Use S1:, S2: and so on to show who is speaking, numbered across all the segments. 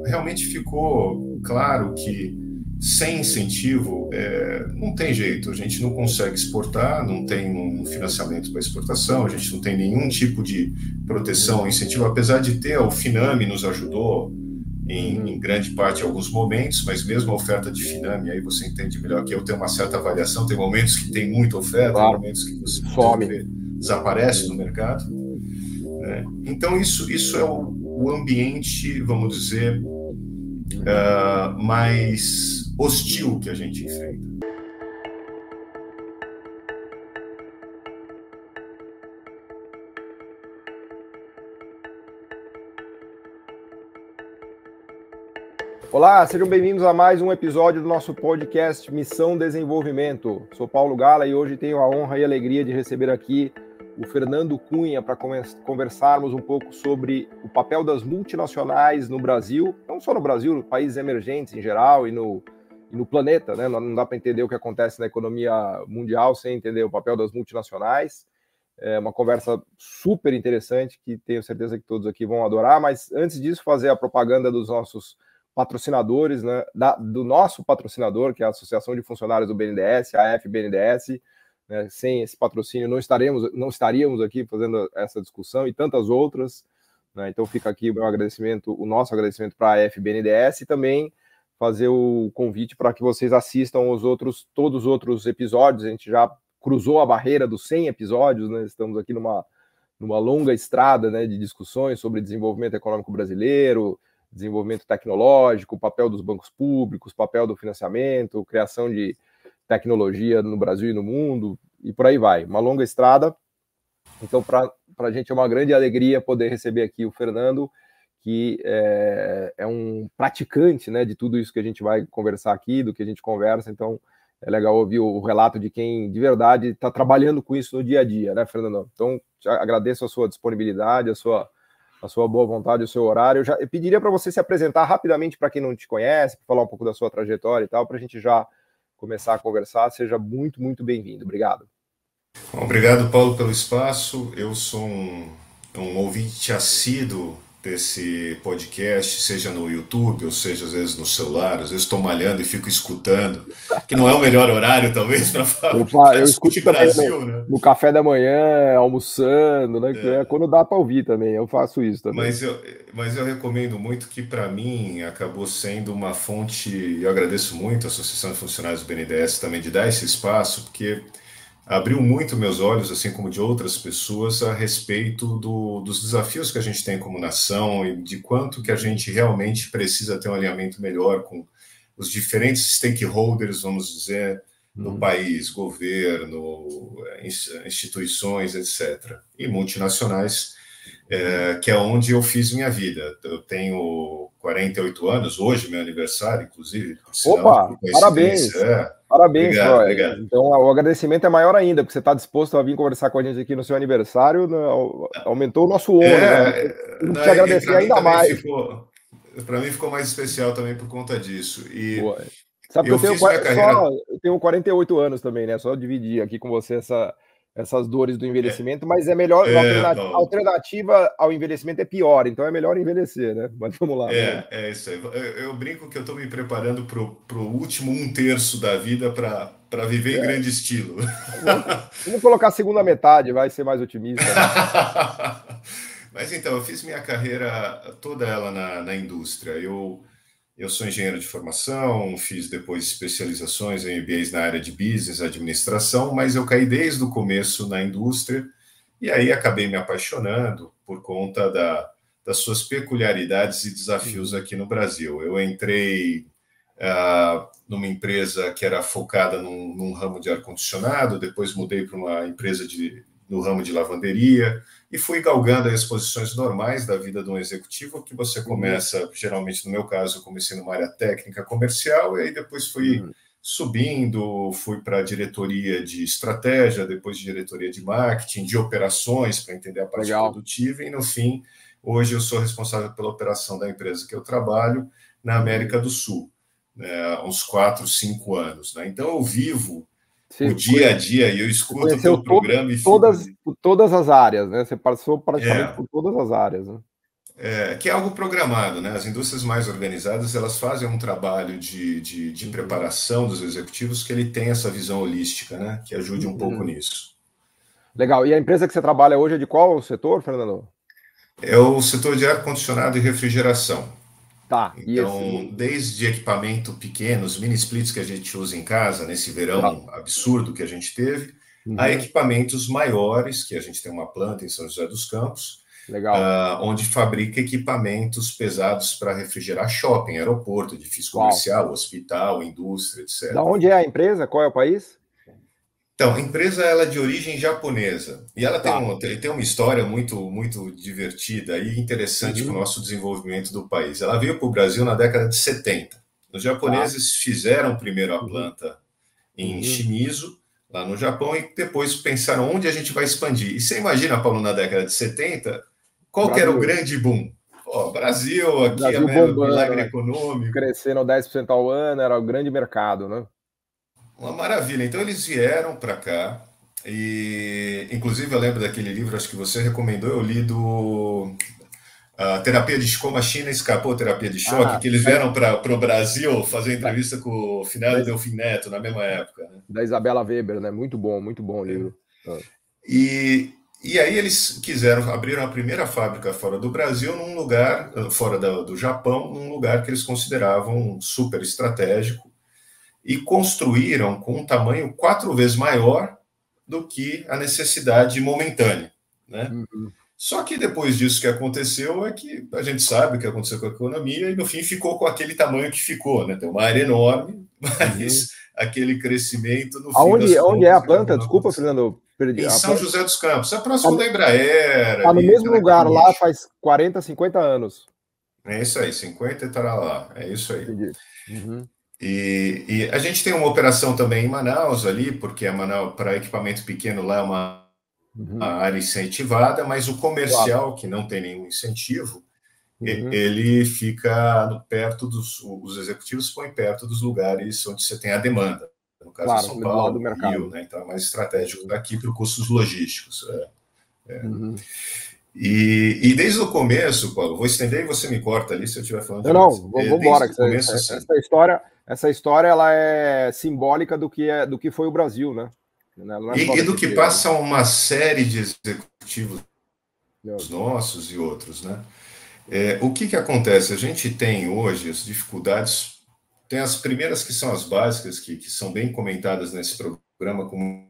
S1: realmente ficou claro que sem incentivo não tem jeito, a gente não consegue exportar, não tem um financiamento para exportação, a gente não tem nenhum tipo de proteção, incentivo, apesar de ter, o Finame nos ajudou em grande parte em alguns momentos, mas mesmo a oferta de Finame, aí você entende melhor que eu, tenho uma certa variação, tem momentos que tem muita oferta,
S2: Claro.
S1: tem momentos que você
S2: Some.
S1: desaparece no mercado. Né? Então isso é o ambiente, vamos dizer, mais hostil que a gente enfrenta.
S2: Olá, sejam bem-vindos a mais um episódio do nosso podcast Missão Desenvolvimento. Sou Paulo Gala e hoje tenho a honra e a alegria de receber aqui o Fernando Cunha para conversarmos um pouco sobre o papel das multinacionais no Brasil, não só no Brasil, nos países emergentes em geral e no planeta, né? Não dá para entender o que acontece na economia mundial sem entender o papel das multinacionais. É uma conversa super interessante que tenho certeza que todos aqui vão adorar, mas antes disso fazer a propaganda dos nossos patrocinadores, né, do nosso patrocinador, que é a Associação de Funcionários do BNDES, a AF-BNDES. Né, sem esse patrocínio não estaríamos aqui fazendo essa discussão e tantas outras. Né, então fica aqui o nosso agradecimento para a AF-BNDES e também fazer o convite para que vocês assistam todos os outros episódios. A gente já cruzou a barreira dos 100 episódios, né, estamos aqui numa longa estrada, né, de discussões sobre desenvolvimento econômico brasileiro, desenvolvimento tecnológico, o papel dos bancos públicos, o papel do financiamento, criação de tecnologia no Brasil e no mundo, e por aí vai. Uma longa estrada. Então, para a gente é uma grande alegria poder receber aqui o Fernando, que é um praticante, né, de tudo isso que a gente vai conversar aqui, do que a gente conversa. Então, é legal ouvir o relato de quem, de verdade, está trabalhando com isso no dia a dia, né, Fernando? Então, agradeço a sua disponibilidade, a sua boa vontade, o seu horário. Eu pediria para você se apresentar rapidamente para quem não te conhece, falar um pouco da sua trajetória e tal, para a gente já começar a conversar. Seja muito, muito bem-vindo. Obrigado.
S1: Obrigado, Paulo, pelo espaço. Eu sou um ouvinte assíduo desse podcast, seja no YouTube, ou seja, às vezes no celular, às vezes estou malhando e fico escutando, que não é o melhor horário, talvez, para
S2: Eu escuto
S1: discutir
S2: também
S1: Brasil, né?
S2: no café da manhã, almoçando, né? Que é quando dá para ouvir também, eu faço isso também.
S1: Mas eu recomendo muito que, para mim, acabou sendo uma fonte, e eu agradeço muito a Associação de Funcionários do BNDES também de dar esse espaço, porque abriu muito meus olhos, assim como de outras pessoas, a respeito dos desafios que a gente tem como nação e de quanto que a gente realmente precisa ter um alinhamento melhor com os diferentes stakeholders, vamos dizer, no país, governo, instituições, etc. E multinacionais, que é onde eu fiz minha vida. Eu tenho 48 anos, hoje meu aniversário, inclusive.
S2: Opa, parabéns! Parabéns,
S1: obrigado.
S2: Então, o agradecimento é maior ainda, porque você está disposto a vir conversar com a gente aqui no seu aniversário, né? Aumentou o nosso ônus, né? Tem que te agradecer ainda mais.
S1: Para mim ficou mais especial também por conta disso. E
S2: boa. Sabe
S1: eu
S2: que
S1: fiz minha carreira...
S2: eu tenho 48 anos também, né? Só dividir aqui com você essas dores do envelhecimento, mas é melhor, a alternativa ao envelhecimento é pior, então é melhor envelhecer, né? Mas vamos lá.
S1: É isso aí. Eu brinco que eu estou me preparando para o último 1/3 da vida para viver em grande estilo.
S2: Vamos colocar a segunda metade, vai ser mais otimista.
S1: Né? Mas então, eu fiz minha carreira toda ela na indústria. Eu sou engenheiro de formação, fiz depois especializações em MBAs na área de business, administração, mas eu caí desde o começo na indústria e aí acabei me apaixonando por conta das suas peculiaridades e desafios aqui no Brasil. Eu entrei numa empresa que era focada num ramo de ar-condicionado, depois mudei para uma empresa no ramo de lavanderia, e fui galgando as posições normais da vida de um executivo, que você começa, geralmente no meu caso, eu comecei numa área técnica comercial, e aí depois fui subindo, fui para a diretoria de estratégia, depois de diretoria de marketing, de operações, para entender a parte produtiva, e no fim, hoje eu sou responsável pela operação da empresa que eu trabalho na América do Sul, né, há uns 4, 5 anos. Né? Então eu vivo o dia a dia e eu escuto o teu programa e
S2: todas as áreas, né? Você passou praticamente por todas as áreas, né?
S1: que é algo programado, né? As indústrias mais organizadas, elas fazem um trabalho de preparação dos executivos que ele tem essa visão holística, né? Que ajude um pouco nisso.
S2: Legal. E a empresa que você trabalha hoje é de qual setor, Fernando?
S1: É o setor de ar-condicionado e refrigeração.
S2: Tá.
S1: Então, desde equipamento pequeno, os mini splits que a gente usa em casa, nesse verão absurdo que a gente teve, a equipamentos maiores, que a gente tem uma planta em São José dos Campos, onde fabrica equipamentos pesados para refrigerar shopping, aeroporto, edifício comercial, hospital, indústria, etc.
S2: Da onde é a empresa? Qual é o país?
S1: Então, a empresa ela é de origem japonesa e ela tem uma história muito divertida e interessante para o nosso desenvolvimento do país. Ela veio para o Brasil na década de 70. Os japoneses fizeram primeiro a planta em Shimizu, lá no Japão, e depois pensaram onde a gente vai expandir. E você imagina, Paulo, na década de 70, qual que era o grande boom? Brasil, aqui é milagre econômico.
S2: Crescendo 10% ao ano, era o grande mercado, né?
S1: Uma maravilha. Então eles vieram para cá e, inclusive, eu lembro daquele livro, acho que você recomendou, eu li do Terapia de Como a China Escapou Terapia de Choque, que eles vieram para o Brasil fazer entrevista com o finado Delfim Neto na mesma época. Né?
S2: Da Isabela Weber, né? Muito bom o livro.
S1: E aí eles abriram a primeira fábrica fora do Brasil, num lugar, fora do Japão, num lugar que eles consideravam super estratégico, e construíram com um tamanho 4 vezes maior do que a necessidade momentânea. Né? Só que depois disso que aconteceu é que a gente sabe o que aconteceu com a economia e no fim ficou com aquele tamanho que ficou. Né? Tem uma área enorme, mas aquele crescimento no fim
S2: Onde é a planta? Desculpa, Fernando.
S1: Em São José dos Campos, é próximo da Embraer.
S2: Está no mesmo lugar lá faz 40, 50 anos.
S1: É isso aí, 50 e estará lá. É isso aí. Entendi. E a gente tem uma operação também em Manaus ali, porque Manaus, para equipamento pequeno lá, é uma área incentivada, mas o comercial, que não tem nenhum incentivo, ele fica perto os executivos põem perto dos lugares onde você tem a demanda. No caso, São Paulo, Rio, né? Então é mais estratégico daqui para custos logísticos. E desde o começo, Paulo, vou estender e você me corta ali se eu estiver falando.
S2: Vamos embora. Essa história ela é simbólica do que foi o Brasil, né?
S1: E do que passa uma série de executivos nossos e outros, né? O que acontece? A gente tem hoje as dificuldades. Tem as primeiras que são as básicas, que são bem comentadas nesse programa com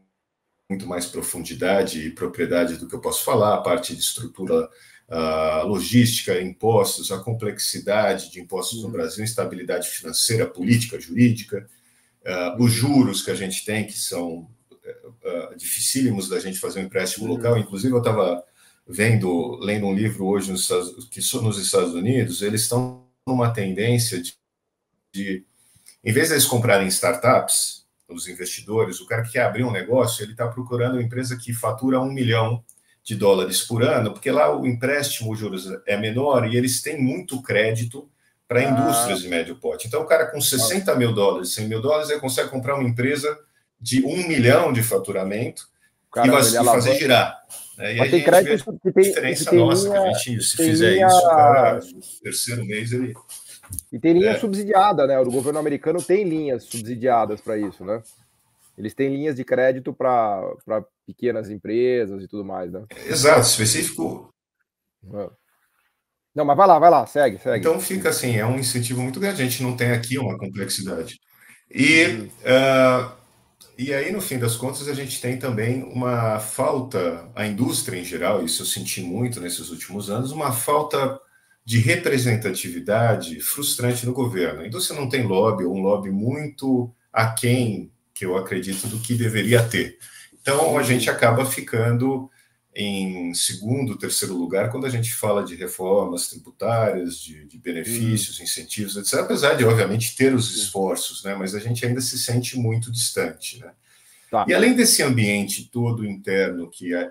S1: muito mais profundidade e propriedade do que eu posso falar, a parte de estrutura logística, impostos, a complexidade de impostos no Brasil, instabilidade financeira, política, jurídica, os juros que a gente tem, que são dificílimos da gente fazer um empréstimo local. Inclusive, eu estava lendo um livro hoje nos Estados Unidos, eles estão numa tendência de em vez de eles comprarem startups, os investidores, o cara que quer abrir um negócio, ele está procurando uma empresa que fatura $1 milhão por ano, porque lá o empréstimo, os juros é menor e eles têm muito crédito para indústrias de médio porte. Então, o cara com $60 mil, $100 mil, ele consegue comprar uma empresa de $1 milhão de faturamento e fazer girar.
S2: Mas tem crédito que tem
S1: diferença nossa, que a gente, se fizer isso, o cara, no terceiro mês, ele...
S2: E tem linha subsidiada, né? O governo americano tem linhas subsidiadas para isso, né? Eles têm linhas de crédito para pequenas empresas e tudo mais, né?
S1: Exato, específico.
S2: Não, mas vai lá, segue.
S1: Então fica assim, é um incentivo muito grande. A gente não tem aqui uma complexidade. E aí, no fim das contas, a gente tem também uma falta, a indústria em geral, isso eu senti muito nesses últimos anos, uma falta de representatividade frustrante no governo. A indústria não tem lobby, ou um lobby muito aquém, que eu acredito, do que deveria ter. Então, a gente acaba ficando em segundo, terceiro lugar quando a gente fala de reformas tributárias, de benefícios, incentivos, etc. Apesar de, obviamente, ter os esforços, né? Mas a gente ainda se sente muito distante. Né? E além desse ambiente todo interno que é...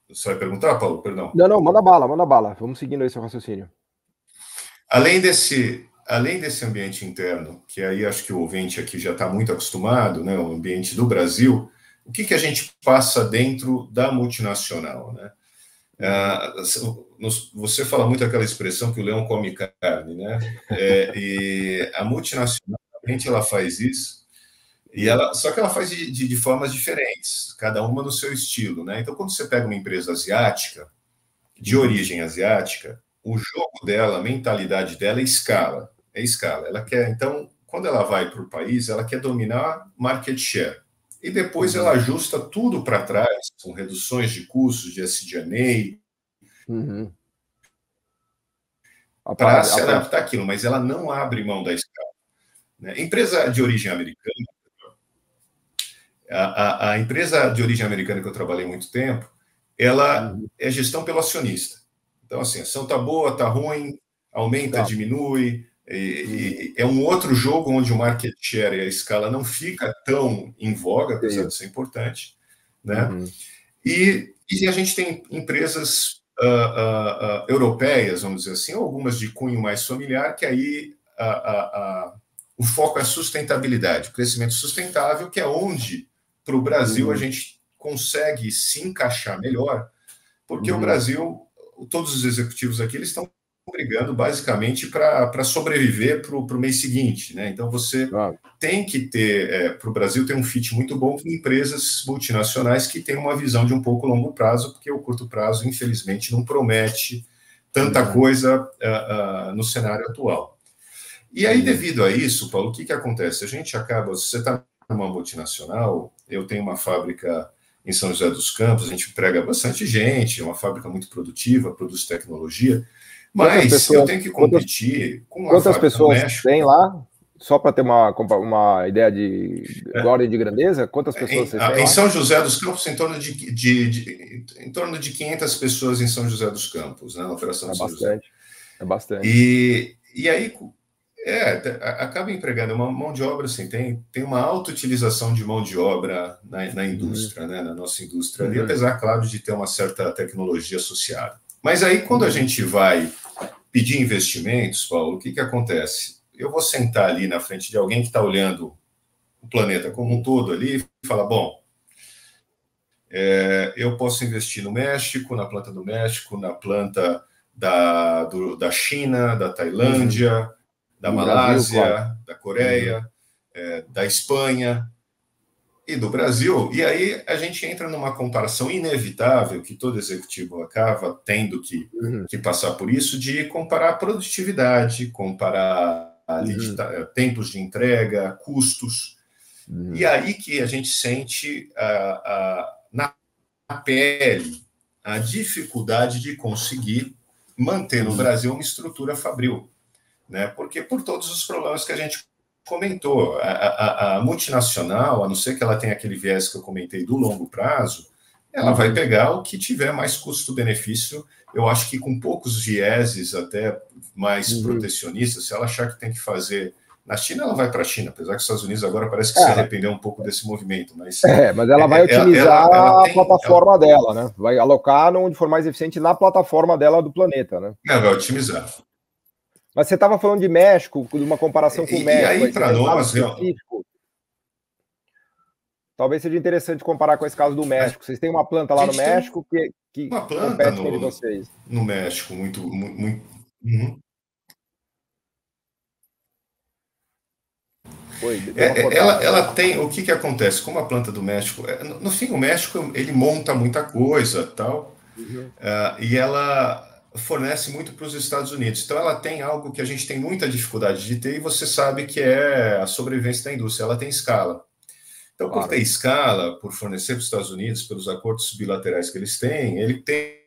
S1: Você vai perguntar, Paulo? Perdão.
S2: Não, manda bala. Vamos seguindo esse raciocínio.
S1: Além desse ambiente interno, que aí acho que o ouvinte aqui já está muito acostumado, né, o ambiente do Brasil, o que a gente passa dentro da multinacional? Né? Você fala muito aquela expressão que o leão come carne, né? E a multinacional, ela faz isso, só que ela faz de formas diferentes, cada uma no seu estilo, né? Então, quando você pega uma empresa asiática, de origem asiática, o jogo dela, a mentalidade dela é escala. É escala. Ela quer, então, quando ela vai para o país, ela quer dominar market share. E depois ela ajusta tudo para trás, com reduções de custos, de SG&A, para se adaptar àquilo, mas ela não abre mão da escala. Né? Empresa de origem americana, a empresa de origem americana que eu trabalhei muito tempo, ela é gestão pelo acionista. Então, assim, a ação está boa, está ruim, aumenta, diminui. É um outro jogo onde o market share e a escala não fica tão em voga, apesar de ser importante. Né? E a gente tem empresas europeias, vamos dizer assim, ou algumas de cunho mais familiar, que aí o foco é a sustentabilidade, o crescimento sustentável, que é onde, para o Brasil, a gente consegue se encaixar melhor, porque o Brasil, todos os executivos aqui, eles estão brigando basicamente para sobreviver para o mês seguinte, né? Então você tem que ter, para o Brasil, ter um fit muito bom com empresas multinacionais que têm uma visão de um pouco longo prazo, porque o curto prazo, infelizmente, não promete tanta coisa no cenário atual. E aí, devido a isso, Paulo, o que acontece? A gente acaba, você está numa multinacional, eu tenho uma fábrica em São José dos Campos, a gente emprega bastante gente, é uma fábrica muito produtiva, produz tecnologia, mas eu tenho que competir com uma
S2: quantas
S1: fábrica
S2: pessoas
S1: no México.
S2: tem lá? Só para ter uma ideia de ordem de grandeza, quantas pessoas vocês têm lá?
S1: Em São José dos Campos, em torno de 500 pessoas em São José dos Campos, né, na operação de São José.
S2: É bastante.
S1: E aí acaba empregando uma mão de obra, assim, tem uma alta utilização de mão de obra na indústria, né, na nossa indústria ali, apesar, claro, de ter uma certa tecnologia associada. Mas aí, quando a gente vai pedir investimentos, Paulo, o que acontece? Eu vou sentar ali na frente de alguém que está olhando o planeta como um todo ali e falar, bom, eu posso investir no México, na planta do México, na planta da China, da Tailândia, da Malásia, Brasil, claro, da Coreia, da Espanha e do Brasil. E aí a gente entra numa comparação inevitável, que todo executivo acaba tendo que passar por isso, de comparar produtividade, comparar tempos de entrega, custos. E aí que a gente sente na pele a dificuldade de conseguir manter no Brasil uma estrutura fabril, né? Porque por todos os problemas que a gente comentou, a multinacional, a não ser que ela tenha aquele viés que eu comentei do longo prazo, ela vai pegar o que tiver mais custo-benefício. Eu acho que com poucos vieses, até mais protecionistas, se ela achar que tem que fazer na China, ela vai para a China, apesar que os Estados Unidos agora parece que se arrependeu um pouco desse movimento. Mas
S2: ela vai otimizar a plataforma dela, né? Vai alocar onde for mais eficiente na plataforma dela do planeta, né?
S1: Vai otimizar.
S2: Mas você estava falando de México, de uma comparação com o México.
S1: E aí, para nós,
S2: talvez seja interessante comparar com esse caso do México. Vocês têm uma planta lá no México que
S1: uma planta
S2: compete com vocês.
S1: No México, muito. Ela tem. O que acontece? Como a planta do México. No fim, o México ele monta muita coisa tal. E ela fornece muito para os Estados Unidos. Então, ela tem algo que a gente tem muita dificuldade de ter, e você sabe que é a sobrevivência da indústria. Ela tem escala. Então, por ter escala, por fornecer para os Estados Unidos, pelos acordos bilaterais que eles têm, ele tem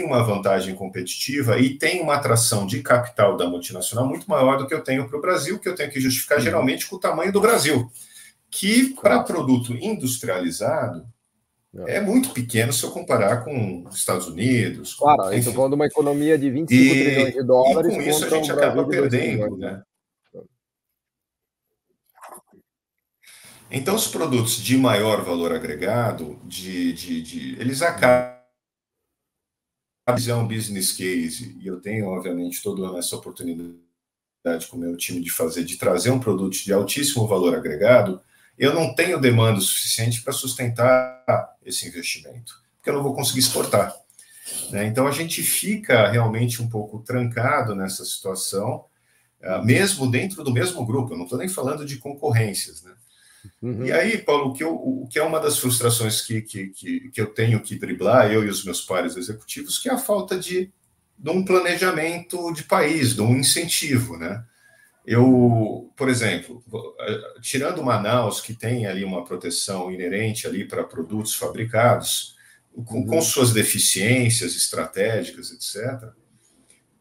S1: uma vantagem competitiva e tem uma atração de capital da multinacional muito maior do que eu tenho para o Brasil, que eu tenho que justificar geralmente com o tamanho do Brasil, que para produto industrializado é muito pequeno se eu comparar com os Estados Unidos.
S2: Claro, a gente está falando de uma economia de 25 trilhões de dólares.
S1: E com isso a gente acaba perdendo, né? Então, os produtos de maior valor agregado, eles acabam um business case, e eu tenho, obviamente, toda essa oportunidade com o meu time de trazer um produto de altíssimo valor agregado, eu não tenho demanda suficiente para sustentar esse investimento, porque eu não vou conseguir exportar. né? Então, a gente fica realmente um pouco trancado nessa situação, mesmo dentro do mesmo grupo. Eu não estou nem falando de concorrências, né? E aí, Paulo, o que é uma das frustrações que eu tenho que driblar, eu e os meus pares executivos, que é a falta de um planejamento de país, de um incentivo, né? Eu, por exemplo, tirando Manaus, que tem ali uma proteção inerente ali para produtos fabricados, com suas deficiências estratégicas, etc.,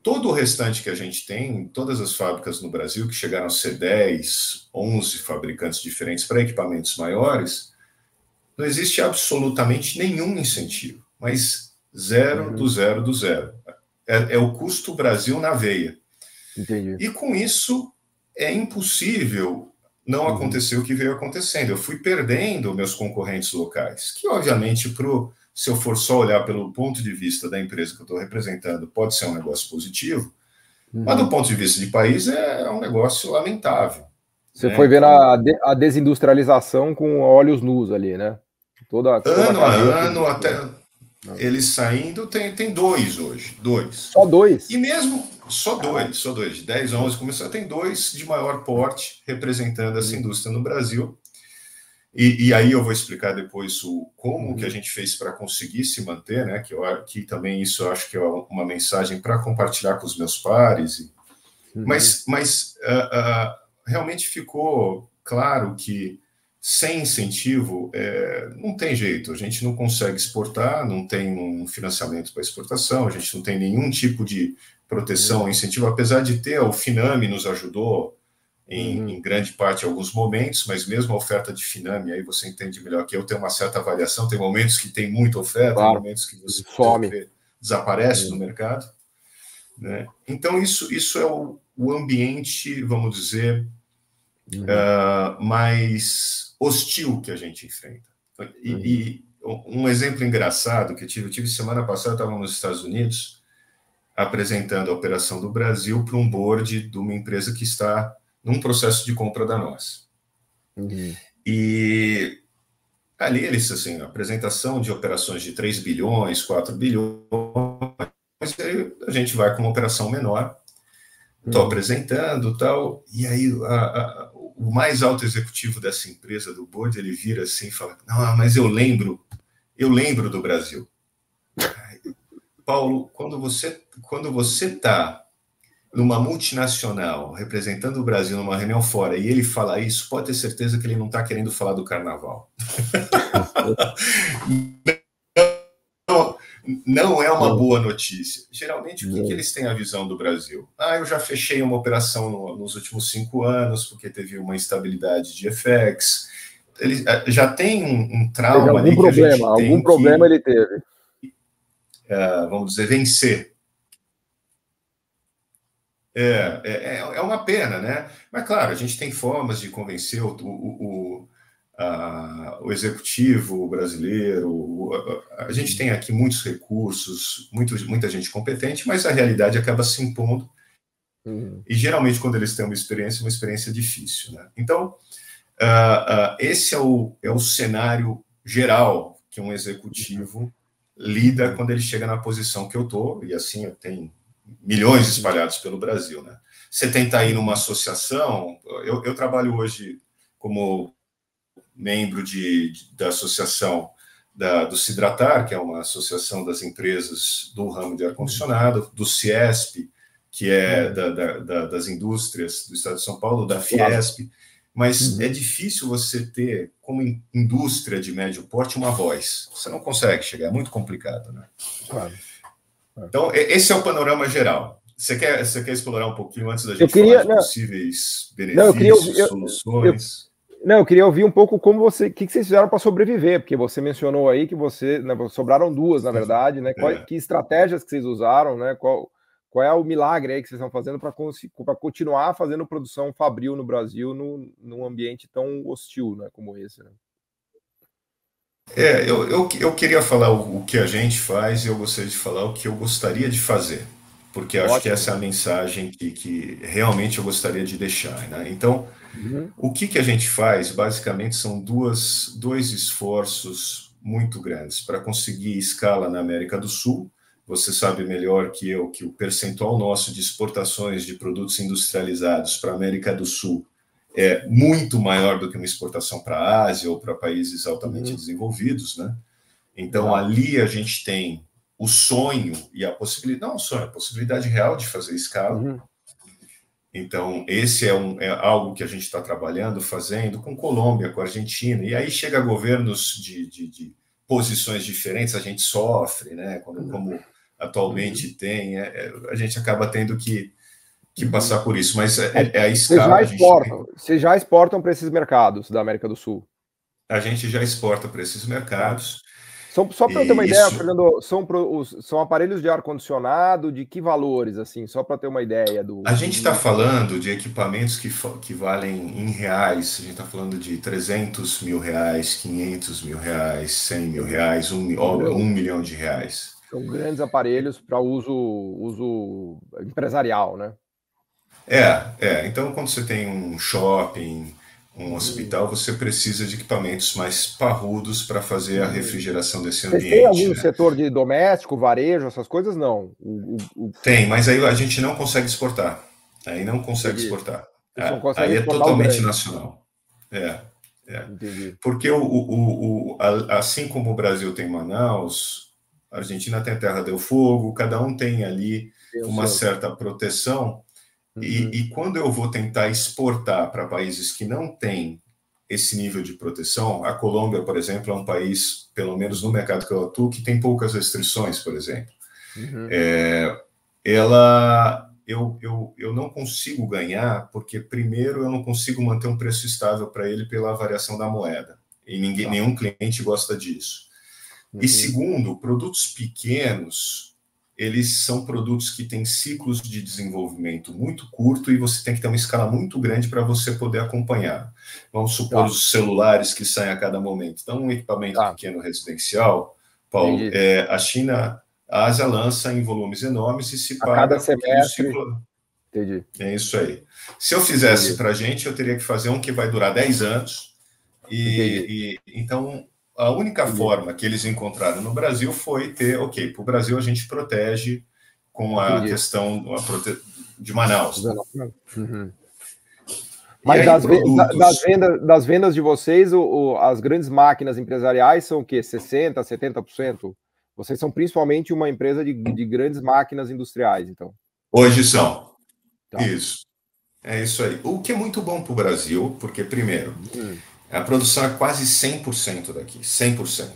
S1: todo o restante que a gente tem, todas as fábricas no Brasil, que chegaram a ser 10, 11 fabricantes diferentes para equipamentos maiores, não existe absolutamente nenhum incentivo, mas zero do zero do zero. É o custo Brasil na veia.
S2: Entendi.
S1: E com isso é impossível não acontecer o que veio acontecendo. Eu fui perdendo meus concorrentes locais, que obviamente, se eu for só olhar pelo ponto de vista da empresa que eu estou representando, pode ser um negócio positivo, mas do ponto de vista de país é um negócio lamentável.
S2: Você foi vendo a desindustrialização com olhos nus ali, né? Toda
S1: ano a ano, até eles saindo, tem dois hoje, dois.
S2: Só dois?
S1: E mesmo, só dois, de 10 a 11 começou, tem dois de maior porte representando essa indústria no Brasil. E aí eu vou explicar depois como que a gente fez para conseguir se manter, né? Que também isso eu acho que é uma mensagem para compartilhar com os meus pares. Mas realmente ficou claro que sem incentivo não tem jeito. A gente não consegue exportar, não tem um financiamento para exportação, a gente não tem nenhum tipo de proteção, incentivo, apesar de ter, o Finame nos ajudou em grande parte em alguns momentos, mas mesmo a oferta de Finame, aí você entende melhor que eu, tem uma certa variação, tem momentos que tem muita oferta,
S2: claro,
S1: momentos que você desaparece no mercado, né? Então isso é o ambiente, vamos dizer, mais hostil que a gente enfrenta. E um exemplo engraçado que eu tive semana passada, eu estava nos Estados Unidos apresentando a operação do Brasil para um board de uma empresa que está num processo de compra da nossa. E ali eles, assim, apresentação de operações de 3 bilhões, 4 bilhões, mas aí a gente vai com uma operação menor, estou apresentando tal, e aí o mais alto executivo dessa empresa, do board, ele vira assim e fala, não, mas eu lembro do Brasil. Paulo, quando você está numa multinacional, representando o Brasil numa reunião fora, e ele fala isso, pode ter certeza que ele não está querendo falar do carnaval. Não é uma boa notícia. Geralmente, o que eles têm a visão do Brasil? Eu já fechei uma operação nos últimos 5 anos, porque teve uma instabilidade de FX. Ele já tem um trauma ali que a gente tem
S2: algum problema ele teve.
S1: Vamos dizer, vencer. É uma pena, né? Mas, claro, a gente tem formas de convencer o executivo brasileiro. A gente tem aqui muitos recursos, muita gente competente, mas a realidade acaba se impondo. E, geralmente, quando eles têm uma experiência difícil, né? Então, esse é o cenário geral que um executivo lida quando ele chega na posição que eu estou, e assim eu tenho milhões espalhados pelo Brasil, né? Você tenta ir numa associação, eu trabalho hoje como membro da associação do Sidratar, que é uma associação das empresas do ramo de ar-condicionado, do Ciesp, que é das indústrias do estado de São Paulo, da Fiesp, mas é difícil você ter, como indústria de médio porte, uma voz. Você não consegue chegar, é muito complicado, né?
S2: Claro.
S1: Então, esse é o panorama geral. Você quer explorar um pouquinho antes da gente falar de possíveis benefícios, soluções?
S2: Eu queria ouvir um pouco o que vocês fizeram para sobreviver, porque você mencionou aí que sobraram 2, na verdade, né? Que estratégias que vocês usaram, né? Qual é o milagre aí que vocês estão fazendo para continuar fazendo produção fabril no Brasil num ambiente tão hostil, né, como esse, né?
S1: Eu queria falar o que a gente faz e eu gostaria de falar o que eu gostaria de fazer, porque acho que essa é a mensagem que realmente eu gostaria de deixar, né? Então, o que a gente faz, basicamente, são dois esforços muito grandes para conseguir escala na América do Sul, você sabe melhor que eu que o percentual nosso de exportações de produtos industrializados para a América do Sul é muito maior do que uma exportação para a Ásia ou para países altamente desenvolvidos, né? Então, ali a gente tem o sonho e a possibilidade, não o sonho, a possibilidade real de fazer escala. Então, esse é algo que a gente está trabalhando, fazendo com Colômbia, com Argentina, e aí chega governos de posições diferentes, a gente sofre, né? Como atualmente tem, a gente acaba tendo que passar por isso, mas a escala...
S2: Vocês já exportam para esses mercados da América do Sul?
S1: A gente já exporta para esses mercados.
S2: Só para eu ter uma ideia, Fernando, são aparelhos de ar-condicionado de que valores, assim, só para ter uma ideia do...
S1: A gente está falando de equipamentos que valem em reais, a gente está falando de 300 mil reais, 500 mil reais, 100 mil reais, 1 milhão de reais.
S2: São grandes aparelhos para uso empresarial, né?
S1: Então, quando você tem um shopping, um hospital, você precisa de equipamentos mais parrudos para fazer a refrigeração desse ambiente.
S2: Vocês têm algum setor de doméstico, varejo, essas coisas? Não.
S1: Tem, mas aí a gente não consegue exportar. Aí não consegue exportar. Aí é totalmente nacional.
S2: Entendi.
S1: Porque assim como o Brasil tem Manaus, a Argentina tem a Terra do Fogo, cada um tem ali uma certa proteção. E quando eu vou tentar exportar para países que não têm esse nível de proteção, a Colômbia, por exemplo, é um país, pelo menos no mercado que eu atuo, que tem poucas restrições, por exemplo. Eu não consigo ganhar, porque primeiro eu não consigo manter um preço estável para ele pela variação da moeda. E nenhum cliente gosta disso. E segundo, produtos pequenos... eles são produtos que têm ciclos de desenvolvimento muito curto e você tem que ter uma escala muito grande para você poder acompanhar. Vamos supor os celulares que saem a cada momento. Então, um equipamento pequeno residencial, Paulo, a Ásia lança em volumes enormes e se paga
S2: cada semestre.
S1: Entendi. É isso aí. Se eu fizesse para a gente, eu teria que fazer um que vai durar 10 anos. Então... a única forma que eles encontraram no Brasil foi ter, para o Brasil a gente protege com a questão de Manaus.
S2: Mas das vendas de vocês, as grandes máquinas empresariais são o quê? 60%, 70%? Vocês são principalmente uma empresa de grandes máquinas industriais, então?
S1: Hoje são. Isso. É isso aí. O que é muito bom para o Brasil, porque, primeiro... a produção é quase 100% daqui, 100%.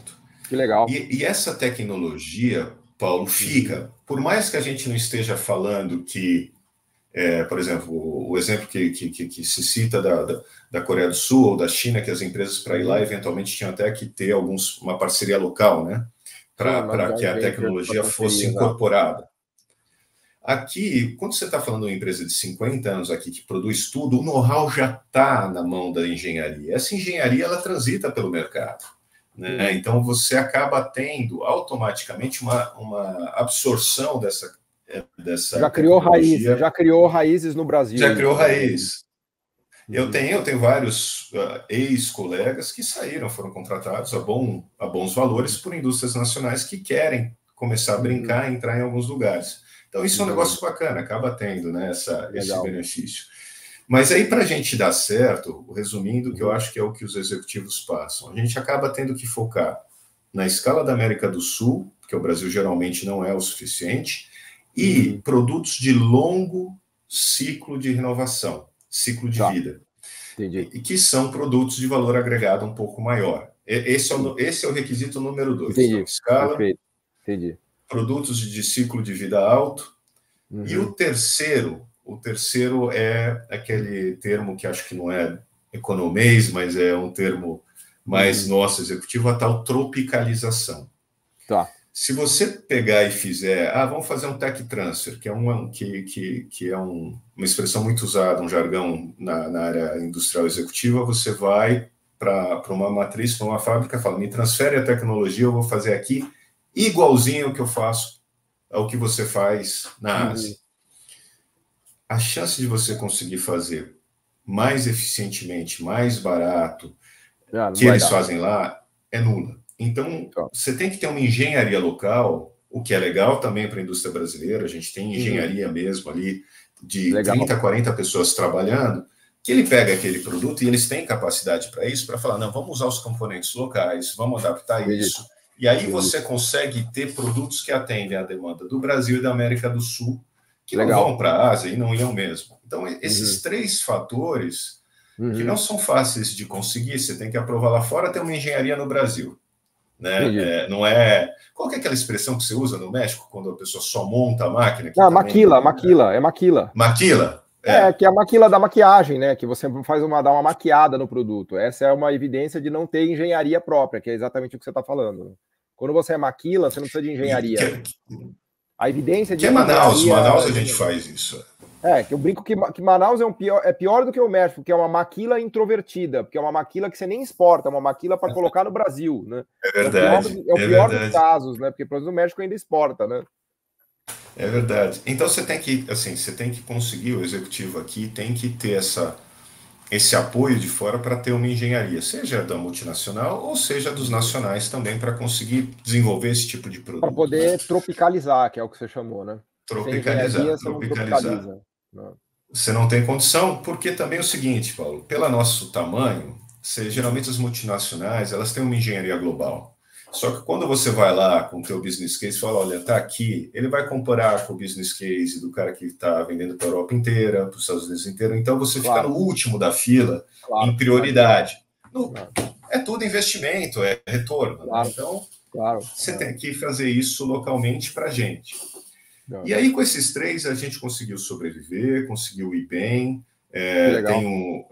S2: Que legal.
S1: E essa tecnologia, Paulo, fica, por mais que a gente não esteja falando que, por exemplo, o exemplo que se cita da Coreia do Sul ou da China, que as empresas para ir lá eventualmente tinham até que ter uma parceria local, né, para que a tecnologia fosse incorporada. Aqui, quando você está falando de uma empresa de 50 anos aqui que produz tudo, o know-how já está na mão da engenharia. Essa engenharia, ela transita pelo mercado, né? Então, você acaba tendo automaticamente uma absorção dessa
S2: já criou raízes no Brasil.
S1: Já criou raiz. Eu tenho vários ex-colegas que foram contratados a bons valores por indústrias nacionais que querem começar a brincar e entrar em alguns lugares. Então, isso é um negócio bacana, acaba tendo, né, esse benefício. Mas aí, para a gente dar certo, resumindo, que eu acho que é o que os executivos passam, a gente acaba tendo que focar na escala da América do Sul, porque o Brasil geralmente não é o suficiente, e produtos de longo ciclo de renovação, ciclo de vida.
S2: Entendi.
S1: E que são produtos de valor agregado um pouco maior. Esse é o requisito número 2.
S2: Entendi.
S1: Então, escala...
S2: Perfeito. Entendi.
S1: Produtos de ciclo de vida alto. E o terceiro é aquele termo que acho que não é economês, mas é um termo mais nosso executivo, a tal tropicalização. Se você pegar e fizer, vamos fazer um tech transfer, que é uma expressão muito usada, um jargão na área industrial executiva, você vai para uma matriz, para uma fábrica, fala, me transfere a tecnologia, eu vou fazer aqui igualzinho ao que eu faço, ao que você faz na Ásia. A chance de você conseguir fazer mais eficientemente, mais barato, que eles fazem lá, é nula. Então, você tem que ter uma engenharia local. o que é legal também para a indústria brasileira. A gente tem engenharia mesmo ali, de
S2: Legal.
S1: 30, 40 pessoas trabalhando, que ele pega aquele produto e eles têm capacidade para isso, para falar, não, vamos usar os componentes locais, vamos adaptar isso. E aí você consegue ter produtos que atendem à demanda do Brasil e da América do Sul, que não vão para a Ásia e não iam mesmo. Então, esses três fatores, que não são fáceis de conseguir, você tem que aprovar lá fora, tem uma engenharia no Brasil. Né? Não é... Qual que é aquela expressão que você usa no México, quando a pessoa só monta a máquina?
S2: Ah, maquila.
S1: Maquila?
S2: Que é a maquila da maquiagem, né? Que você dá uma maquiada no produto. Essa é uma evidência de não ter engenharia própria, que é exatamente o que você está falando. Quando você é maquila, você não precisa de engenharia. A evidência de
S1: que é Manaus a gente faz isso.
S2: Que eu brinco que Manaus é pior do que o México, que é uma maquila introvertida, porque é uma maquila que você nem exporta, é uma maquila para colocar no Brasil, né?
S1: É verdade.
S2: É o pior dos casos, né? Porque pelo menos o México ainda exporta, né?
S1: É verdade. Então você tem que conseguir, o executivo aqui tem que ter esse apoio de fora para ter uma engenharia, seja da multinacional ou seja dos nacionais também, para conseguir desenvolver esse tipo de produto.
S2: Para poder tropicalizar, que é o que você chamou, né?
S1: Tropicalizar. Você não tem condição, porque também é o seguinte, Paulo, pelo nosso tamanho, geralmente as multinacionais, elas têm uma engenharia global. Só que quando você vai lá com o teu business case e fala, olha, tá aqui, ele vai comparar com o business case do cara que está vendendo para a Europa inteira, para os Estados Unidos inteiro, então você fica no último da fila, em prioridade. É tudo investimento, é retorno. Né? Então, você tem que fazer isso localmente para a gente. E aí, com esses três, a gente conseguiu sobreviver, conseguiu ir bem. Tenho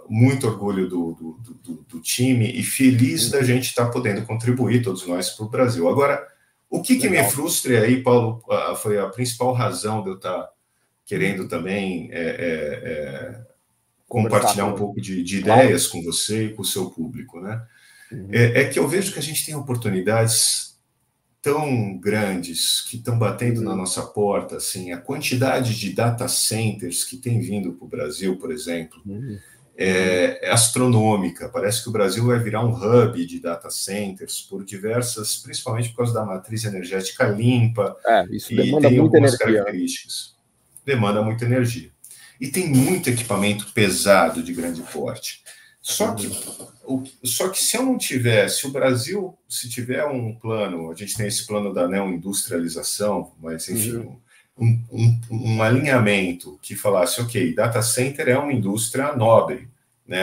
S1: muito orgulho do time e feliz da gente estar podendo contribuir, todos nós, para o Brasil. Agora, o que me frustra aí, Paulo, foi a principal razão de eu estar querendo também compartilhar um pouco de ideias com você e com o seu público, né? É que eu vejo que a gente tem oportunidades tão grandes que estão batendo na nossa porta, assim, a quantidade de data centers que tem vindo para o Brasil, por exemplo, é astronômica. Parece que o Brasil vai virar um hub de data centers por diversas, principalmente por causa da matriz energética limpa,
S2: isso
S1: e
S2: demanda
S1: tem
S2: muita
S1: algumas
S2: energia.
S1: características. Demanda muita energia. E tem muito equipamento pesado de grande porte. Só que se eu não tiver, se o Brasil, se tiver um plano, a gente tem esse plano da neoindustrialização, mas enfim, um alinhamento que falasse, ok, data center é uma indústria nobre, né?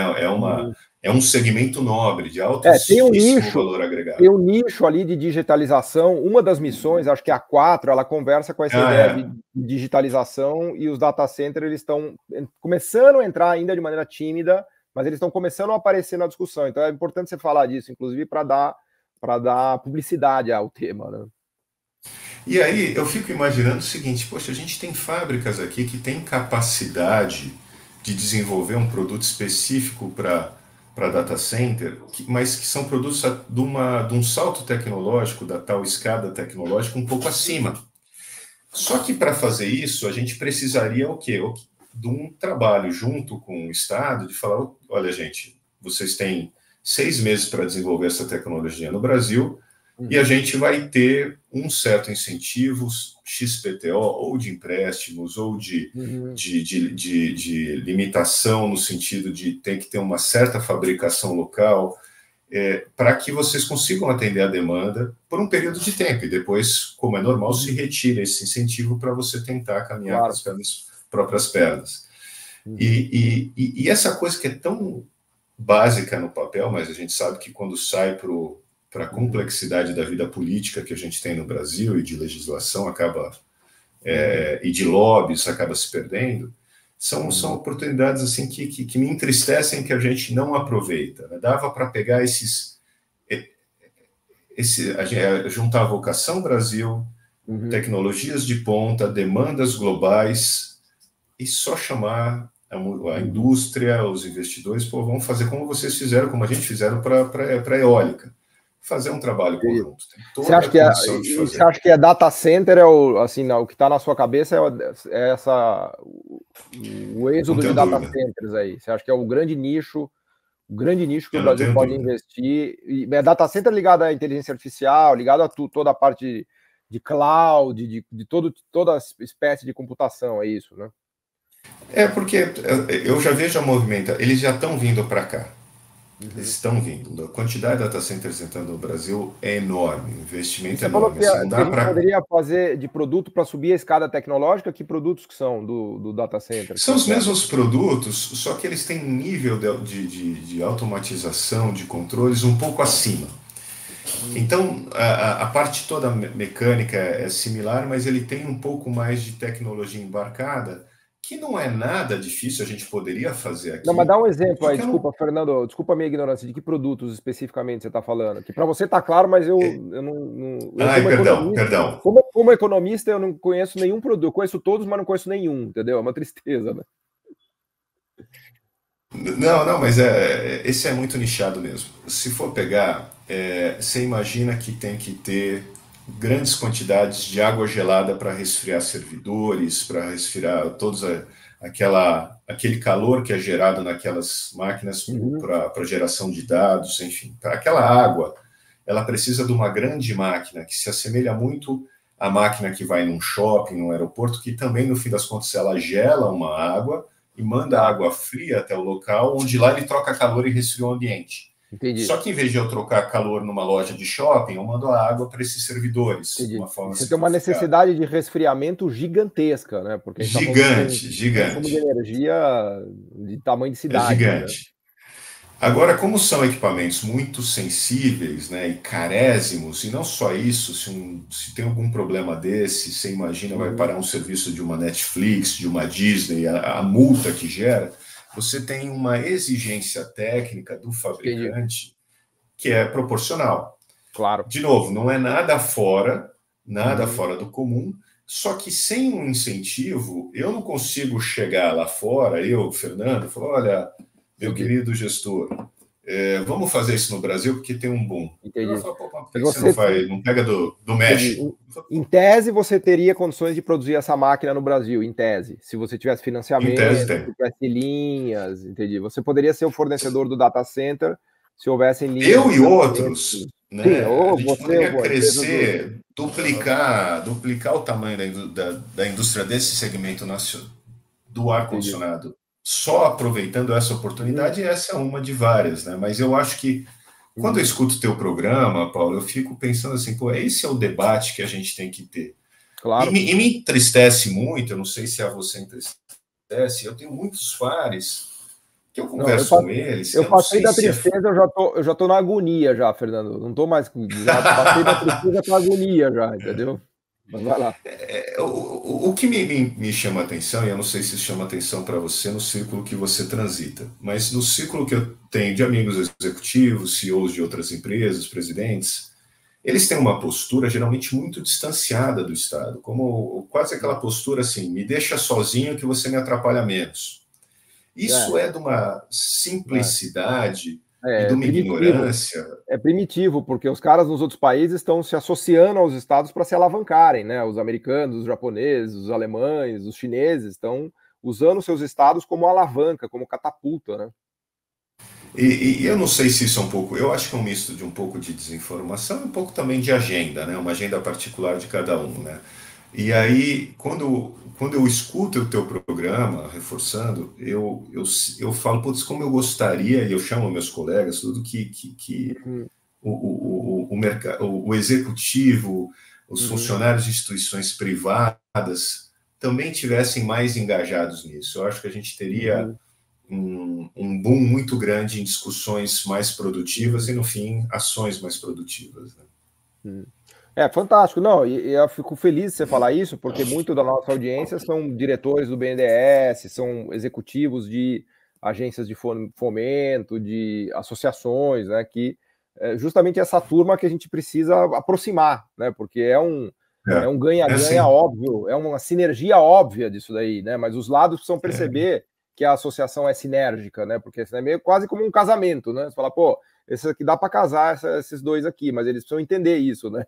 S1: É um segmento nobre, de altíssimo valor agregado.
S2: Tem um nicho ali de digitalização. Uma das missões, acho que é a 4, ela conversa com essa ideia de digitalização, e os data centers eles estão começando a entrar ainda de maneira tímida, mas eles estão começando a aparecer na discussão. Então é importante você falar disso, inclusive para dar publicidade ao tema, né?
S1: E aí eu fico imaginando o seguinte, poxa, a gente tem fábricas aqui que têm capacidade de desenvolver um produto específico para data center, mas que são produtos de um salto tecnológico, da tal escada tecnológica, um pouco acima. Só que para fazer isso, a gente precisaria o quê? De um trabalho junto com o Estado, de falar, olha, gente, vocês têm 6 meses para desenvolver essa tecnologia no Brasil, e a gente vai ter um certo incentivo XPTO, ou de empréstimos, ou de limitação, no sentido de ter que ter uma certa fabricação local, para que vocês consigam atender a demanda por um período de tempo, e depois, como é normal, se retira esse incentivo para você tentar caminhar com as próprias pernas. E essa coisa que é tão básica no papel, mas a gente sabe que quando sai para a complexidade da vida política que a gente tem no Brasil, e de legislação e de lobbies acaba se perdendo, são oportunidades assim que me entristecem, que a gente não aproveita, né? Dava para pegar juntar a vocação Brasil, tecnologias de ponta, demandas globais, e só chamar a indústria, os investidores, vamos fazer como vocês fizeram, como a gente fizeram para a eólica. Fazer um trabalho conjunto.
S2: Você acha que data center o que está na sua cabeça o êxodo de data centers aí? Você acha que é o grande nicho que o Brasil pode investir? E data center ligado à inteligência artificial, ligado a toda a parte de cloud, de toda espécie de computação, é isso, né?
S1: Porque eu já vejo a movimenta, eles já estão vindo para cá. Eles estão vindo. A quantidade de data centers entrando no Brasil é enorme, o investimento é enorme.
S2: Você falou
S1: Assim, não
S2: que a
S1: dá
S2: gente
S1: para.
S2: poderia fazer de produto para subir a escada tecnológica. Que produtos que são do data center?
S1: São os mesmos produtos, só que eles têm um nível de automatização, de controles um pouco acima. Então, a parte toda mecânica é similar, mas ele tem um pouco mais de tecnologia embarcada, que não é nada difícil, a gente poderia fazer aqui.
S2: Não, mas dá um exemplo aí,
S1: Desculpa,
S2: não... Fernando, desculpa a minha ignorância, de que produtos especificamente você está falando? Que para você está claro, mas eu não...
S1: Perdão.
S2: Como economista, eu não conheço nenhum produto. Eu conheço todos, mas não conheço nenhum, entendeu? É uma tristeza, né?
S1: Não, mas esse é muito nichado mesmo. Se for pegar, você imagina que tem que ter grandes quantidades de água gelada para resfriar servidores, para resfriar aquele calor que é gerado naquelas máquinas para geração de dados, enfim. Aquela água, ela precisa de uma grande máquina que se assemelha muito à máquina que vai num shopping, num aeroporto, que também, no fim das contas, ela gela uma água e manda água fria até o local, onde lá ele troca calor e resfria o ambiente.
S2: Entendi.
S1: Só que em vez de eu trocar calor numa loja de shopping, eu mando a água para esses servidores.
S2: De uma
S1: forma
S2: Você tem uma necessidade de resfriamento gigantesca, né? Porque
S1: gigante.
S2: De energia de tamanho de cidade.
S1: É gigante.
S2: Né?
S1: Agora, como são equipamentos muito sensíveis, né, e carésimos, e não só isso, se tem algum problema desse, você imagina, vai parar um serviço de uma Netflix, de uma Disney, a multa que gera, você tem uma exigência técnica do fabricante que é proporcional.
S2: Claro.
S1: De novo, não é nada fora do comum, só que sem um incentivo, eu não consigo chegar lá fora, Fernando, falar, olha, meu querido gestor, vamos fazer isso no Brasil porque tem um boom.
S2: Entendi.
S1: Falo, por que você não pega do México?
S2: Em tese, você teria condições de produzir essa máquina no Brasil, em tese. Se você tivesse financiamento, se tivesse linhas, entendi. Você poderia ser o fornecedor do data center se houvessem linhas.
S1: Eu e outros, né? Sim, a gente poderia crescer, duplicar o tamanho da indústria desse segmento nacional, do ar-condicionado. Só aproveitando essa oportunidade, essa é uma de várias, né? Mas eu acho que quando eu escuto o teu programa, Paulo, eu fico pensando assim, esse é o debate que a gente tem que ter. Claro. E me entristece muito, eu não sei se a você entristece, eu tenho muitos pares que eu converso com eles.
S2: Eu passei da tristeza, eu já tô na agonia já, Fernando. Não tô mais com. Passei da tristeza com agonia já, entendeu? Mas vai lá.
S1: O que me chama a atenção, e eu não sei se chama atenção para você no círculo que você transita, mas no círculo que eu tenho de amigos executivos, CEOs de outras empresas, presidentes, eles têm uma postura geralmente muito distanciada do Estado, como quase aquela postura assim, me deixa sozinho que você me atrapalha menos. Isso é de uma simplicidade e de uma ignorância.
S2: É primitivo, porque os caras nos outros países estão se associando aos estados para se alavancarem, né? Os americanos, os japoneses, os alemães, os chineses estão usando seus estados como alavanca, como catapulta, né?
S1: E eu não sei se isso é um pouco, eu acho que é um misto de um pouco de desinformação e um pouco também de agenda, né? Uma agenda particular de cada um, né? E aí, quando eu escuto o teu programa, reforçando, eu falo, putz, como eu gostaria, e eu chamo meus colegas, tudo que o executivo, os funcionários de instituições privadas também tivessem mais engajados nisso. Eu acho que a gente teria um boom muito grande em discussões mais produtivas e, no fim, ações mais produtivas, né?
S2: É fantástico, não, e eu fico feliz de você falar isso, porque muito da nossa audiência são diretores do BNDES, são executivos de agências de fomento, de associações, né, que é justamente essa turma que a gente precisa aproximar, né, porque é um ganha-ganha óbvio, é uma sinergia óbvia disso daí, né, mas os lados precisam perceber que a associação é sinérgica, né, porque é meio quase como um casamento, né, você fala, pô, esse aqui dá para casar esses dois aqui, mas eles precisam entender isso, né.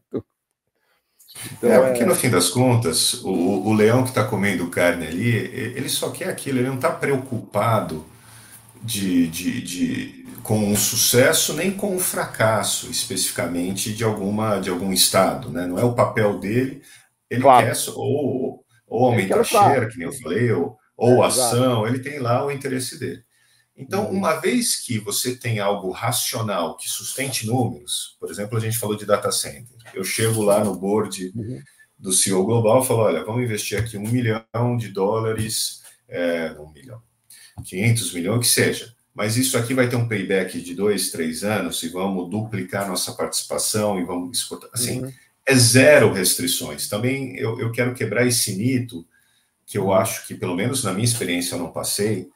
S1: Então, porque no fim das contas, o leão que está comendo carne ali, ele só quer aquilo, ele não está preocupado com um sucesso nem com um fracasso especificamente de algum estado, né? Não é o papel dele, ele
S2: Claro.
S1: quer ou aumentar a share, que nem eu falei, ou ação, ele tem lá o interesse dele. Então, uma vez que você tem algo racional que sustente números, por exemplo, a gente falou de data center, eu chego lá no board do CEO Global e falo, olha, vamos investir aqui $1 milhão, 1 milhão, 500 milhões, que seja. Mas isso aqui vai ter um payback de 2, 3 anos e vamos duplicar nossa participação e vamos exportar. Assim, é zero restrições. Também eu quero quebrar esse mito que eu acho que, pelo menos na minha experiência, eu não passei,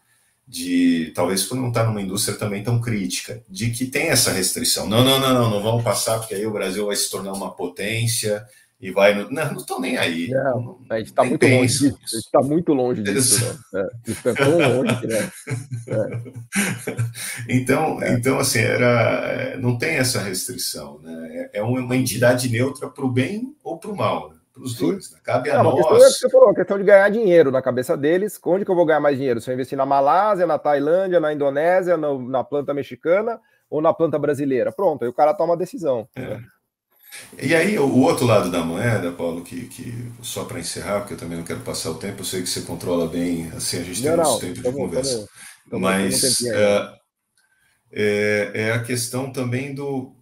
S1: de talvez por não estar numa indústria também tão crítica, de que tem essa restrição. Não vamos passar, porque aí o Brasil vai se tornar uma potência e vai... Não estão nem aí.
S2: Não, a gente está muito longe disso. A gente está muito longe disso. Isso é tão longe que
S1: Então, assim, não tem essa restrição, né? É uma entidade neutra para o bem ou para o mal, né? Para os dois, né? Cabe a nós...
S2: A questão é que você falou, a questão de ganhar dinheiro na cabeça deles. Onde que eu vou ganhar mais dinheiro? Se eu investir na Malásia, na Tailândia, na Indonésia, na planta mexicana ou na planta brasileira? Pronto, aí o cara toma a decisão.
S1: E aí, o outro lado da moeda, Paulo, que só para encerrar, porque eu também não quero passar o tempo, eu sei que você controla bem, assim, a gente tem muito tempo de conversa. Mas é a questão também do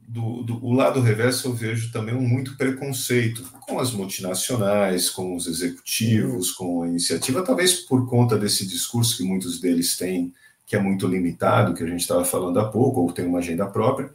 S1: lado reverso. Eu vejo também muito preconceito com as multinacionais, com os executivos, com a iniciativa, talvez por conta desse discurso que muitos deles têm, que é muito limitado, que a gente estava falando há pouco, ou tem uma agenda própria.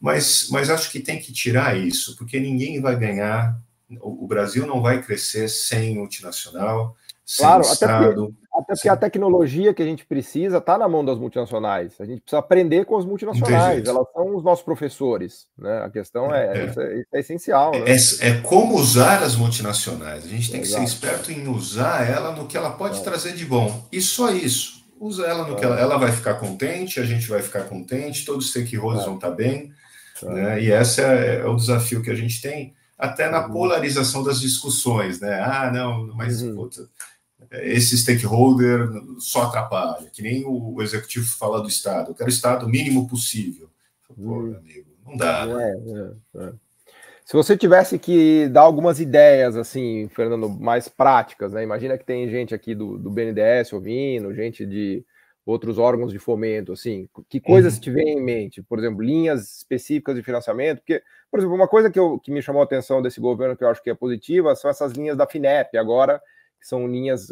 S1: Mas acho que tem que tirar isso, porque ninguém vai ganhar, o Brasil não vai crescer sem multinacional, sem Estado.
S2: Até porque a tecnologia que a gente precisa está na mão das multinacionais. A gente precisa aprender com as multinacionais, elas são os nossos professores, né? A questão isso é essencial. Né?
S1: É como usar as multinacionais. A gente tem que ser esperto em usar ela no que ela pode trazer de bom. E só isso. Usa ela no que ela vai ficar contente, a gente vai ficar contente, todos os stakeholders vão estar bem. Né? E esse é o desafio que a gente tem, até na polarização das discussões, né? Mas puta, esse stakeholder só atrapalha, que nem o executivo fala do Estado, eu quero o Estado o mínimo possível. Pô, meu amigo, não dá.
S2: Se você tivesse que dar algumas ideias, assim, Fernando, mais práticas, né? Imagina que tem gente aqui do BNDES ouvindo, gente de outros órgãos de fomento, assim, que coisas te vêm em mente? Por exemplo, linhas específicas de financiamento, porque, por exemplo, uma coisa que me chamou a atenção desse governo, que eu acho que é positiva, são essas linhas da FINEP, agora, que são linhas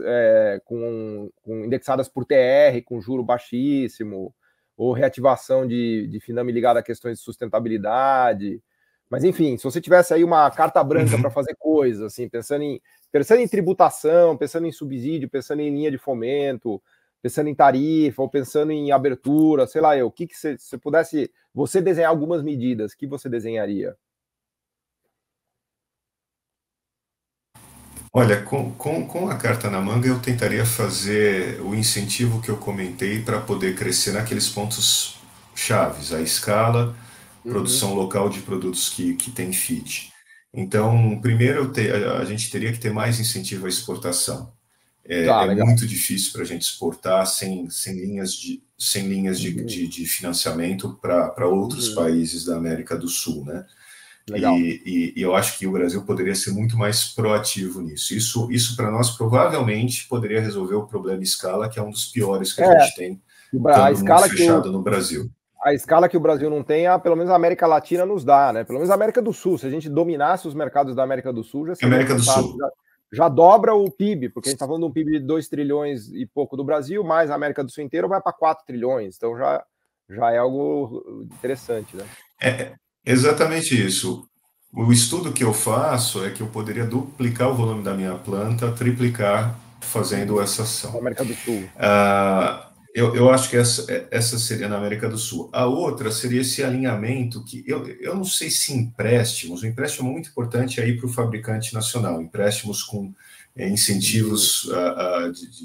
S2: com indexadas por TR, com juro baixíssimo, ou reativação de Finame ligada a questões de sustentabilidade. Mas, enfim, se você tivesse aí uma carta branca para fazer coisas, assim, pensando em tributação, pensando em subsídio, pensando em linha de fomento, pensando em tarifa, ou pensando em abertura, sei lá, o que você pudesse, você desenhar algumas medidas, que você desenharia?
S1: Olha, com a carta na manga, eu tentaria fazer o incentivo que eu comentei para poder crescer naqueles pontos chaves, a escala, produção local de produtos que tem fit. Então, primeiro, a gente teria que ter mais incentivo à exportação. Muito difícil para a gente exportar sem linhas de financiamento para outros países da América do Sul, né? E eu acho que o Brasil poderia ser muito mais proativo nisso. Isso para nós provavelmente poderia resolver o problema escala, que é um dos piores que a gente tem,
S2: a escala
S1: fechado no Brasil.
S2: A escala que o Brasil não tem, pelo menos a América Latina nos dá, né? Pelo menos a América do Sul. Se a gente dominasse os mercados da América do Sul, já seria
S1: América do Sul.
S2: Já dobra o PIB, porque a gente está falando de um PIB de 2 trilhões e pouco do Brasil, mais a América do Sul inteiro vai para 4 trilhões. Então já é algo interessante, né?
S1: Exatamente isso. O estudo que eu faço é que eu poderia duplicar o volume da minha planta, triplicar fazendo essa ação.
S2: América do Sul.
S1: Eu acho que essa seria na América do Sul. A outra seria esse alinhamento que eu não sei se empréstimos, um empréstimo muito importante aí para o fabricante nacional, empréstimos com incentivos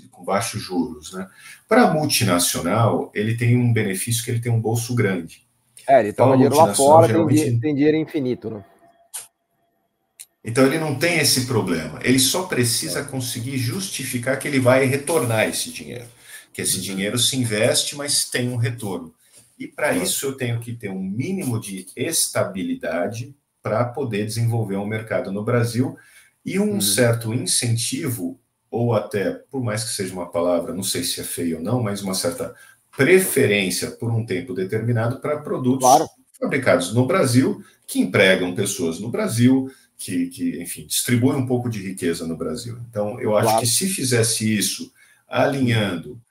S1: com baixos juros, né? Para a multinacional, ele tem um benefício que ele tem um bolso grande.
S2: Ele toma dinheiro lá fora, tem dinheiro infinito, né?
S1: Então ele não tem esse problema, ele só precisa conseguir justificar que ele vai retornar esse dinheiro. Que esse dinheiro se investe, mas tem um retorno. E para isso eu tenho que ter um mínimo de estabilidade para poder desenvolver um mercado no Brasil e um certo incentivo, ou até, por mais que seja uma palavra, não sei se é feio ou não, mas uma certa preferência por um tempo determinado para produtos fabricados no Brasil, que empregam pessoas no Brasil, que enfim, distribuem um pouco de riqueza no Brasil. Então, eu acho que se fizesse isso, alinhando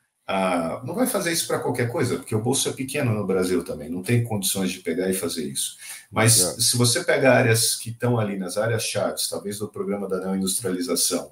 S1: não vai fazer isso para qualquer coisa, porque o bolso é pequeno no Brasil também, não tem condições de pegar e fazer isso. Mas se você pega áreas que estão ali nas áreas chaves, talvez do programa da não industrialização,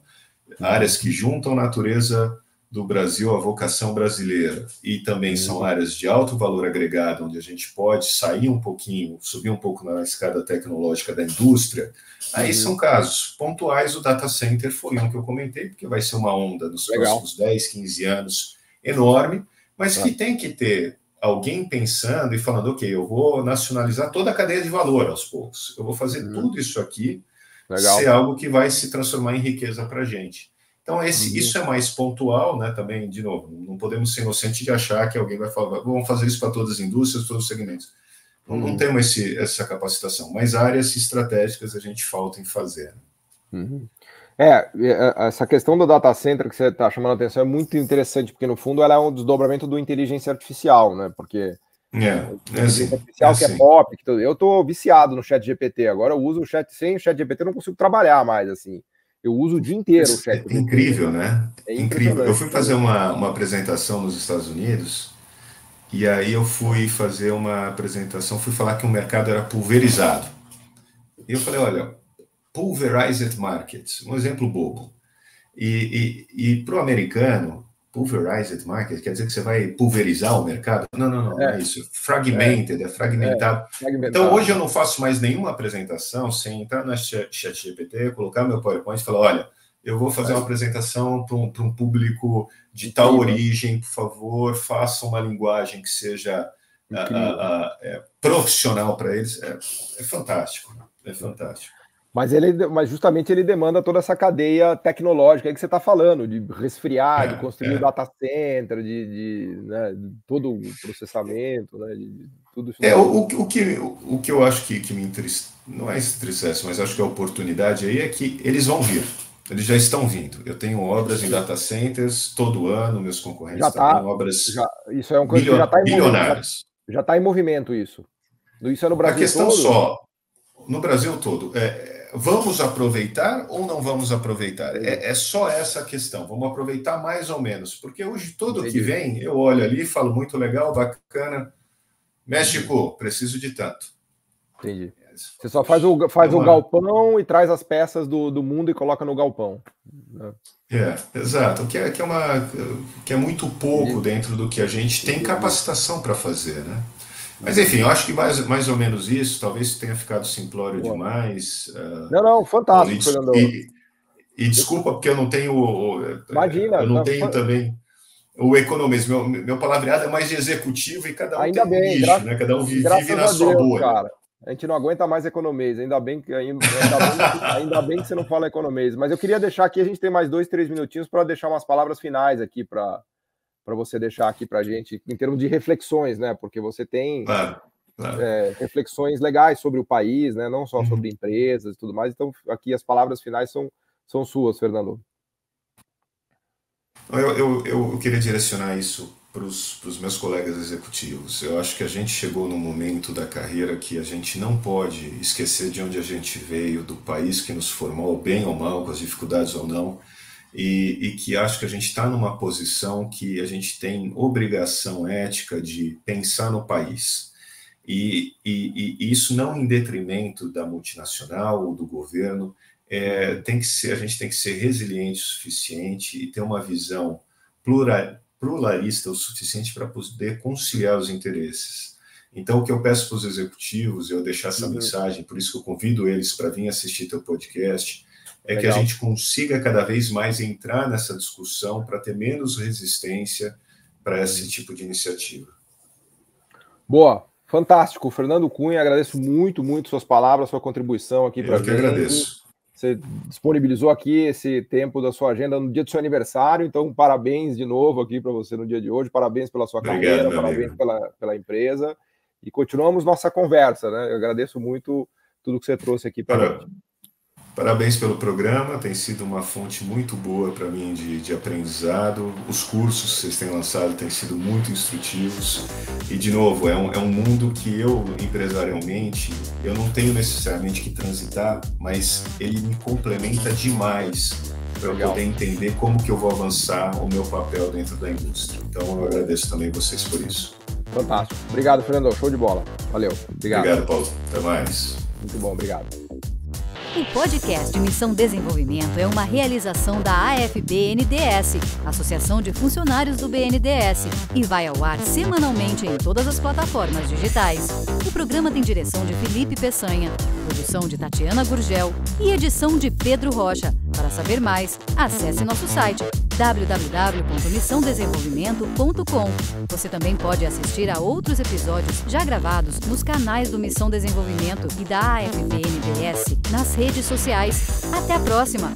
S1: áreas que juntam natureza do Brasil à vocação brasileira, e também são áreas de alto valor agregado, onde a gente pode sair um pouquinho, subir um pouco na escada tecnológica da indústria, aí são casos pontuais. O data center foi um que eu comentei, porque vai ser uma onda nos próximos 10, 15 anos enorme, mas que tem que ter alguém pensando e falando, ok, eu vou nacionalizar toda a cadeia de valor aos poucos, eu vou fazer tudo isso aqui ser algo que vai se transformar em riqueza para a gente. Então, isso é mais pontual, né? Também, de novo, não podemos ser inocentes de achar que alguém vai falar, vamos fazer isso para todas as indústrias, todos os segmentos. Não temos essa capacitação, mas áreas estratégicas a gente falta em fazer.
S2: Essa questão do data center que você está chamando a atenção é muito interessante, porque no fundo ela é um desdobramento do inteligência artificial, né? Porque inteligência artificial que é pop, eu estou viciado no chat GPT, agora eu uso o chat, sem o chat GPT eu não consigo trabalhar mais, assim. Eu uso o dia inteiro o chat GPT.
S1: É incrível, né? É incrível. Eu fui fazer uma apresentação nos Estados Unidos, e aí eu fui fazer uma apresentação, fui falar que o mercado era pulverizado. E eu falei, olha, pulverized markets, um exemplo bobo. E para o americano, pulverized market quer dizer que você vai pulverizar o mercado? Não é isso. Fragmented, é fragmentado. Então, hoje eu não faço mais nenhuma apresentação sem entrar na ChatGPT, colocar meu PowerPoint e falar, olha, eu vou fazer uma apresentação para um público de tal origem, por favor, faça uma linguagem que seja profissional para eles. É fantástico, é fantástico.
S2: Mas justamente ele demanda toda essa cadeia tecnológica aí que você está falando, de resfriar, de construir o data center, de todo o processamento, né, de tudo isso.
S1: O que eu acho que me entristece, não é entristece, mas acho que a oportunidade aí é que eles vão vir. Eles já estão vindo. Eu tenho obras em data centers todo ano, meus concorrentes também, obras
S2: isso é uma coisa que já está
S1: bilionárias.
S2: Já está em movimento isso. Isso é no Brasil todo?
S1: A questão só, no Brasil todo, vamos aproveitar ou não vamos aproveitar? É só essa questão. Vamos aproveitar mais ou menos. Porque hoje tudo que vem, eu olho ali e falo, muito legal, bacana. México, preciso de tanto.
S2: Entendi. Você só faz o galpão e traz as peças do mundo e coloca no galpão.
S1: Exato. Que é muito pouco dentro do que a gente tem capacitação para fazer, né? Mas enfim, eu acho que mais ou menos isso. Talvez tenha ficado simplório demais.
S2: Não, fantástico, Fernando.
S1: E desculpa, porque eu não tenho.
S2: Imagina.
S1: Eu não tenho também o economista. Meu palavreado é mais de executivo e cada um tem um nicho, né? Cada um vive na sua bolha.
S2: Cara. A gente não aguenta mais economês, ainda bem que você não fala economês. Mas eu queria deixar aqui, a gente tem mais 2, 3 minutinhos para deixar umas palavras finais aqui para você deixar aqui para a gente, em termos de reflexões, né? Porque você tem reflexões legais sobre o país, né? Não só sobre empresas e tudo mais. Então, aqui as palavras finais são suas, Fernando.
S1: Eu queria direcionar isso para os meus colegas executivos. Eu acho que a gente chegou num momento da carreira que a gente não pode esquecer de onde a gente veio, do país que nos formou, bem ou mal, com as dificuldades ou não, e que acho que a gente está numa posição que a gente tem obrigação ética de pensar no país. E isso não em detrimento da multinacional ou do governo. A gente tem que ser resiliente o suficiente e ter uma visão pluralista o suficiente para poder conciliar os interesses. Então, o que eu peço para os executivos, eu deixar essa mensagem, por isso que eu convido eles para vir assistir teu podcast, que a gente consiga cada vez mais entrar nessa discussão para ter menos resistência para esse tipo de iniciativa.
S2: Boa, fantástico. Fernando Cunha, agradeço muito suas palavras, sua contribuição aqui para a gente.
S1: Eu que agradeço.
S2: você disponibilizou aqui esse tempo da sua agenda no dia do seu aniversário, então parabéns de novo aqui para você no dia de hoje, parabéns pela sua carreira, parabéns pela empresa, e continuamos nossa conversa, né? Eu agradeço muito tudo que você trouxe aqui para a gente.
S1: Parabéns pelo programa, tem sido uma fonte muito boa para mim de aprendizado. Os cursos que vocês têm lançado têm sido muito instrutivos. E, de novo, é um mundo que eu, empresarialmente, eu não tenho necessariamente que transitar, mas ele me complementa demais para eu poder entender como que eu vou avançar o meu papel dentro da indústria. Então, eu agradeço também vocês por isso.
S2: Fantástico. Obrigado, Fernando. Show de bola. Valeu.
S1: Obrigado, Paulo. Até mais.
S2: Muito bom, obrigado.
S3: O podcast Missão Desenvolvimento é uma realização da AFB-NDS, Associação de Funcionários do BNDES, e vai ao ar semanalmente em todas as plataformas digitais. O programa tem direção de Felipe Peçanha, produção de Tatiana Gurgel e edição de Pedro Rocha. Para saber mais, acesse nosso site www.missãodesenvolvimento.com. Você também pode assistir a outros episódios já gravados nos canais do Missão Desenvolvimento e da AFB-NDS nas redes sociais. Até a próxima!